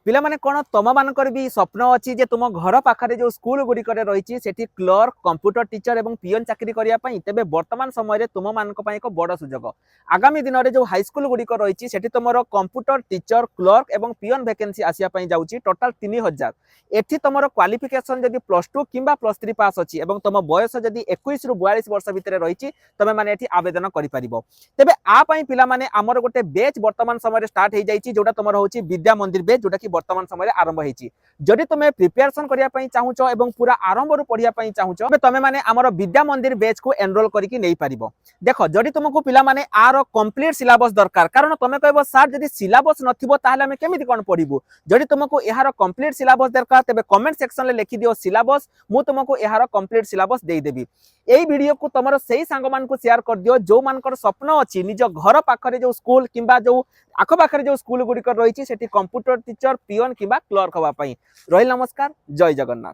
पिला माने कोन तम मानकर भी स्वप्न अछि जे तुम घर पाखरे जो स्कूल गुड़िक रही सेठी क्लर्क कंप्यूटर टीचर एवं पियन चाकरी करिया पई तेबे वर्तमान समय रे तुम मानक पई एक बड़ सुजोग आगामी दिन रे जो हाई स्कूल गुड़िक रही सेठी तुमरो कंप्यूटर टीचर क्लर्क एवं पियन वैकेंसी आसिया पई जाउची टोटल 3000 एठी तुमरो क्वालिफिकेशन जदि +2 किंबा +3 पास अछि एवं तुम बयस जदि 21 रु 42 वर्ष भितर रही तमे माने एठी आवेदन करि परिबो तेबे आ पई पिला माने हमर गोटे बैच वर्तमान समय रे स्टार्ट हे जाईची जोटा तुमरो होची विद्या मंदिर बैच जोटा कि वर्तमान समय आरंभ होती जदि तुम प्रिपेरेसन करने चाहूच और पूरा आरंभ रू पढ़ाई चाहूच तुम मैंने आमर विद्या मंदिर बैच को एनरोल करके नहीं पार देख जदि तुमको पिला माने आर कंप्लीट सिलेबस दरकार कारण तुम कह सार जदि सिलेबस नथिबो ताहले हमें केमिति कोन पढ़िबु जदि तुमको यार कंप्लीट सिलेबस दरकार तेबे कमेंट सेक्शन में लिखि दियो सिलेबस मु तुमको यार कंप्लीट सिलेबस दे देबी एई वीडियो को तुमर सही सांग मान को शेयर कर दियो जो मानकर स्वप्न अछि निज घर पाखरे जो स्कूल किंबा जो आख पाखरे जो स्कूल गुड़िक रही कंप्यूटर टीचर पियन किंबा क्लर्क हवा पई रही नमस्कार जय जगन्नाथ।